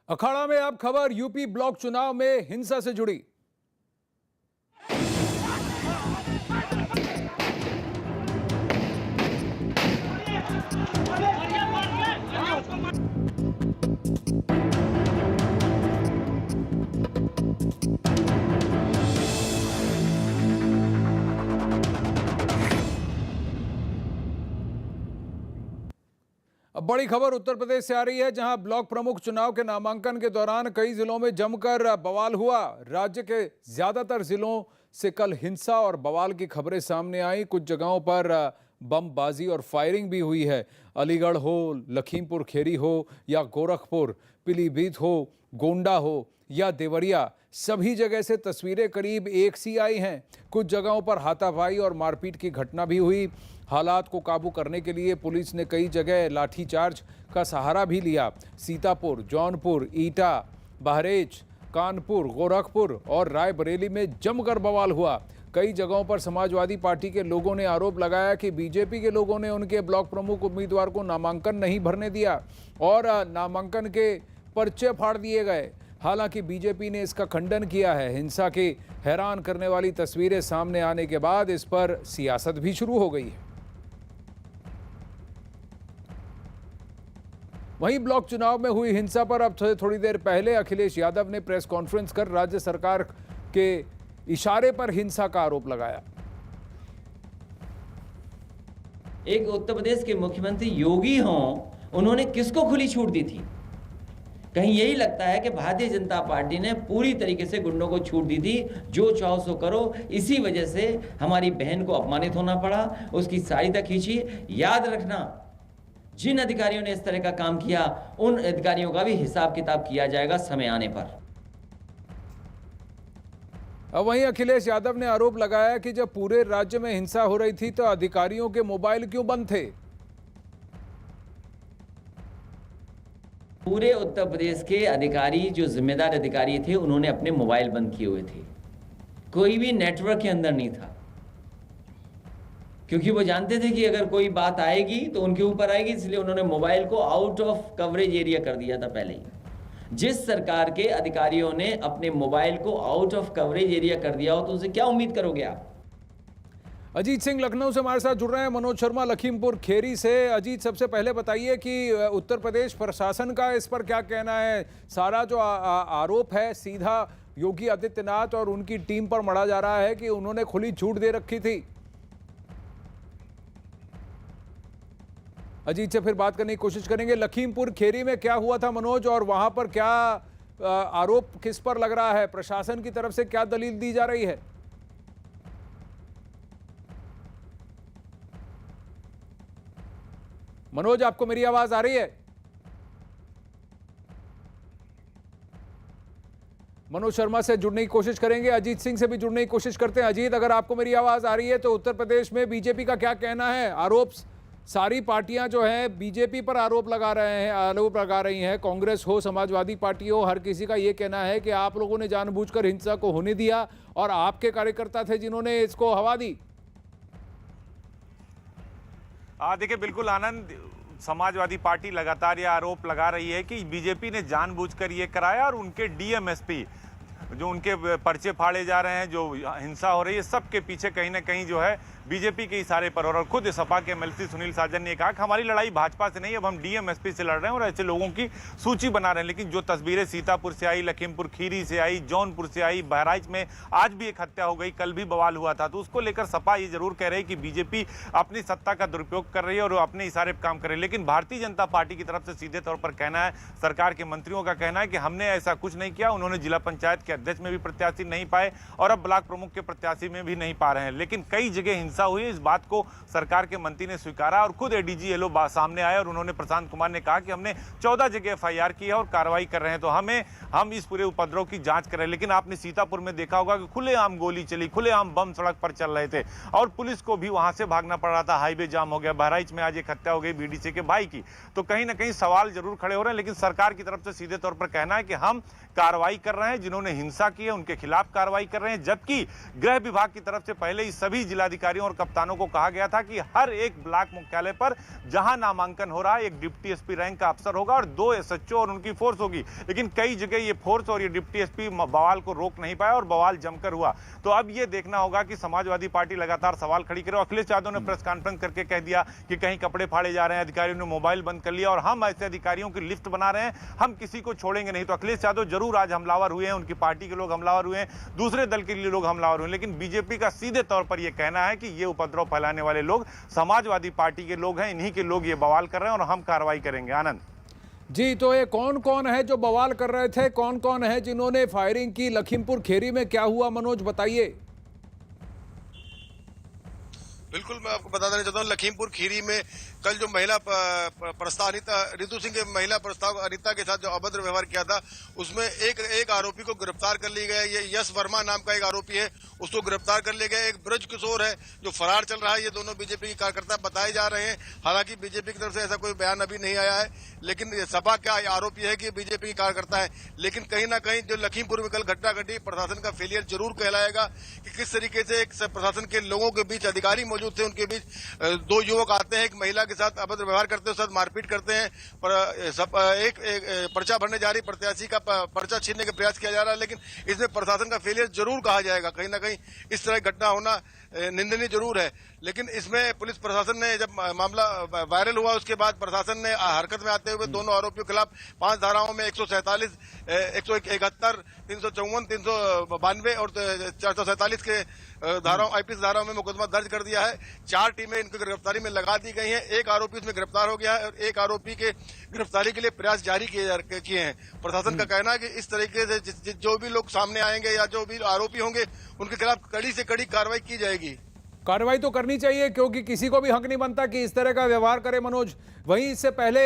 अखाड़ा में अब खबर यूपी ब्लॉक चुनाव में हिंसा से जुड़ी। अब बड़ी खबर उत्तर प्रदेश से आ रही है, जहां ब्लॉक प्रमुख चुनाव के नामांकन के दौरान कई जिलों में जमकर बवाल हुआ। राज्य के ज्यादातर जिलों से कल हिंसा और बवाल की खबरें सामने आई। कुछ जगहों पर बमबाजी और फायरिंग भी हुई है। अलीगढ़ हो, लखीमपुर खीरी हो या गोरखपुर, पीलीभीत हो, गोंडा हो या देवरिया, सभी जगह से तस्वीरें करीब एक सी आई हैं। कुछ जगहों पर हाथापाई और मारपीट की घटना भी हुई। हालात को काबू करने के लिए पुलिस ने कई जगह लाठीचार्ज का सहारा भी लिया। सीतापुर, जौनपुर, ईटा, बहरेच, कानपुर, गोरखपुर और रायबरेली में जमकर बवाल हुआ। कई जगहों पर समाजवादी पार्टी के लोगों ने आरोप लगाया कि बीजेपी के लोगों ने उनके ब्लॉक प्रमुख उम्मीदवार को नामांकन नहीं भरने दिया और नामांकन के पर्चे फाड़ दिए गए। हालांकि बीजेपी ने इसका खंडन किया है। हिंसा की हैरान करने वाली तस्वीरें सामने आने के बाद इस पर सियासत भी शुरू हो गई है। वहीं ब्लॉक चुनाव में हुई हिंसा पर अब थोड़ी देर पहले अखिलेश यादव ने प्रेस कॉन्फ्रेंस कर राज्य सरकार के इशारे पर हिंसा का आरोप लगाया। एक उत्तर प्रदेश के मुख्यमंत्री योगी हों, उन्होंने किसको खुली छूट दी थी? कहीं यही लगता है कि भारतीय जनता पार्टी ने पूरी तरीके से गुंडों को छूट दी थी, जो चाहो सो करो। इसी वजह से हमारी बहन को अपमानित होना पड़ा, उसकी साड़ी तक खींची। याद रखना, जिन अधिकारियों ने इस तरह का काम किया, उन अधिकारियों का भी हिसाब किताब किया जाएगा समय आने पर। अब वहीं अखिलेश यादव ने आरोप लगाया कि जब पूरे राज्य में हिंसा हो रही थी तो अधिकारियों के मोबाइल क्यों बंद थे? पूरे उत्तर प्रदेश के अधिकारी, जो जिम्मेदार अधिकारी थे, उन्होंने अपने मोबाइल बंद किए हुए थे। कोई भी नेटवर्क के अंदर नहीं था, क्योंकि वो जानते थे कि अगर कोई बात आएगी तो उनके ऊपर आएगी। इसलिए उन्होंने मोबाइल को आउट ऑफ कवरेज एरिया कर दिया था पहले ही। जिस सरकार के अधिकारियों ने अपने मोबाइल को आउट ऑफ कवरेज एरिया कर दिया हो, तो उनसे क्या उम्मीद करोगे आप? अजीत सिंह लखनऊ से हमारे साथ जुड़ रहे हैं, मनोज शर्मा लखीमपुर खीरी से। अजीत, सबसे पहले बताइए कि उत्तर प्रदेश प्रशासन का इस पर क्या कहना है? सारा जो आरोप है सीधा योगी आदित्यनाथ और उनकी टीम पर मढ़ा जा रहा है कि उन्होंने खुली छूट दे रखी थी। अजीत से फिर बात करने की कोशिश करेंगे। लखीमपुर खीरी में क्या हुआ था मनोज, और वहां पर क्या आरोप किस पर लग रहा है? प्रशासन की तरफ से क्या दलील दी जा रही है? मनोज, आपको मेरी आवाज आ रही है? मनोज शर्मा से जुड़ने की कोशिश करेंगे, अजीत सिंह से भी जुड़ने की कोशिश करते हैं। अजीत, अगर आपको मेरी आवाज आ रही है तो उत्तर प्रदेश में बीजेपी का क्या कहना है? आरोप सारी पार्टियां जो हैं बीजेपी पर आरोप लगा रही हैं। कांग्रेस हो, समाजवादी पार्टी हो, हर किसी का ये कहना है कि आप लोगों ने जानबूझकर हिंसा को होने दिया और आपके कार्यकर्ता थे जिन्होंने इसको हवा दी। देखिए, बिल्कुल आनंद, समाजवादी पार्टी लगातार ये आरोप लगा रही है कि बीजेपी ने जानबूझकर ये कराया और उनके डीएमएसपी जो उनके पर्चे फाड़े जा रहे हैं, जो हिंसा हो रही है, सबके पीछे कहीं ना कहीं जो है बीजेपी के इशारे पर। और खुद सपा के एमएलसी सुनील साजन ने कहा कि हमारी लड़ाई भाजपा से नहीं, अब हम डीएमएसपी से लड़ रहे हैं और ऐसे लोगों की सूची बना रहे हैं। लेकिन जो तस्वीरें सीतापुर से आई, लखीमपुर खीरी से आई, जौनपुर से आई, बहराइच में आज भी एक हत्या हो गई, कल भी बवाल हुआ था, तो उसको लेकर सपा ये जरूर कह रही है कि बीजेपी अपनी सत्ता का दुरुपयोग कर रही है और अपने इशारे पर काम कर रही है। लेकिन भारतीय जनता पार्टी की तरफ से सीधे तौर पर कहना है, सरकार के मंत्रियों का कहना है कि हमने ऐसा कुछ नहीं किया। उन्होंने जिला पंचायत के अध्यक्ष में भी प्रत्याशी नहीं पाए और अब ब्लॉक प्रमुख के प्रत्याशी में भी नहीं पा रहे हैं। लेकिन कई जगह हिंसा हुई है, इस बात को सरकार के मंत्री ने स्वीकारा और खुद एडीजी एलो सामने आए और उन्होंने, प्रशांत कुमार ने कहा कि हमने 14 जगह एफआईआर की है और कार्रवाई कर रहे हैं, तो हम इस पूरे उपद्रव की जांच कर रहे हैं। लेकिन आपने सीतापुर में देखा होगा कि खुलेआम गोली चली, खुलेआम बम सड़क पर चल रहे थे और पुलिस को भी वहां से भागना पड़ रहा था, हाईवे जाम हो गया। बहराइच में आज एक हत्या हो गई बीडीसी के भाई की। तो कहीं ना कहीं सवाल जरूर खड़े हो रहे हैं, लेकिन सरकार की तरफ से सीधे तौर पर कहना है कि हम कार्रवाई कर रहे हैं, जिन्होंने हिंसा की है उनके खिलाफ कार्रवाई कर रहे हैं। जबकि गृह विभाग की तरफ से पहले ही सभी जिलाधिकारियों और कप्तानों को कहा गया था कि हर एक ब्लॉक मुख्यालय पर जहां नामांकन हो रहा है एक डिप्टी एसपी रैंक का अफसर होगा और 2 एसएचओ और उनकी फोर्स होगी। लेकिन कई जगह ये फोर्स और ये डिप्टी एसपी बवाल को रोक नहीं पाया और बवाल जमकर हुआ। तो अब ये देखना होगा कि समाजवादी पार्टी लगातार सवाल खड़ी करे। अखिलेश यादव ने प्रेस कॉन्फ्रेंस करके कह दिया कि कहीं कपड़े फाड़े जा रहे हैं, अधिकारियों ने मोबाइल बंद कर लिया और हम ऐसे अधिकारियों की लिस्ट बना रहे हैं, हम किसी को छोड़ेंगे नहीं। तो अखिलेश यादव जरूर आज हमलावर हुए हैं, उनकी पार्टी के लोग हमलावर हुए हैं, दूसरे दल के लिए लोग हमलावर हुए, लेकिन बीजेपी का सीधे तौर पर यह कहना है कि ये उपद्रव फैलाने वाले लोग समाजवादी पार्टी के लोग हैं, इन्हीं के लोग ये बवाल कर रहे हैं और हम कार्रवाई करेंगे। आनंद जी, तो ये कौन कौन है जो बवाल कर रहे थे, कौन कौन है जिन्होंने फायरिंग की? लखीमपुर खीरी में क्या हुआ, मनोज बताइए। बिल्कुल, मैं आपको बता देना चाहता हूँ, लखीमपुर खीरी में कल जो महिला प्रस्ताव अनिता रितु सिंह के महिला प्रस्ताव अनिता के साथ जो अभद्र व्यवहार किया था, उसमें एक आरोपी को गिरफ्तार कर लिया गया। ये यश वर्मा नाम का एक आरोपी है, उसको गिरफ्तार कर लिया गया। एक ब्रज किशोर है जो फरार चल रहा है। ये दोनों बीजेपी के कार्यकर्ता बताए जा रहे हैं। हालांकि बीजेपी की तरफ से ऐसा कोई बयान अभी नहीं आया है, लेकिन सपा का आरोपी है कि बीजेपी के कार्यकर्ता है। लेकिन कहीं ना कहीं जो लखीमपुर में कल घटना घटी, प्रशासन का फेलियर जरूर कहलाएगा कि किस तरीके से एक प्रशासन के लोगों के बीच अधिकारी मौजूद थे, उनके बीच 2 युवक आते हैं, एक महिला के साथ अभद्र व्यवहार करते हैं, साथ मारपीट करते हैं। एक पर्चा भरने जा रही प्रत्याशी का पर्चा छीनने का प्रयास किया जा रहा है। लेकिन इसमें प्रशासन का फेलियर जरूर कहा जाएगा। कहीं ना कहीं इस तरह की घटना होना निंदनीय जरूर है। लेकिन इसमें पुलिस प्रशासन ने जब मामला वायरल हुआ, उसके बाद प्रशासन ने हरकत में आते हुए दोनों आरोपियों के खिलाफ 5 धाराओं में 147, 171, 354, 392 और 447 के धाराओं आईपीसी धाराओं में मुकदमा दर्ज कर दिया है। 4 टीमें इनकी गिरफ्तारी में लगा दी गई हैं। एक आरोपी इसमें गिरफ्तार हो गया है और एक आरोपी के गिरफ्तारी के लिए प्रयास जारी किए हैं। प्रशासन का कहना है कि इस तरीके से जो भी लोग सामने आएंगे या जो भी आरोपी होंगे, उनके खिलाफ कड़ी से कड़ी कार्रवाई की जाएगी। कार्रवाई तो करनी चाहिए, क्योंकि किसी को भी हक नहीं बनता कि इस तरह का व्यवहार करे, मनोज। वहीं इससे पहले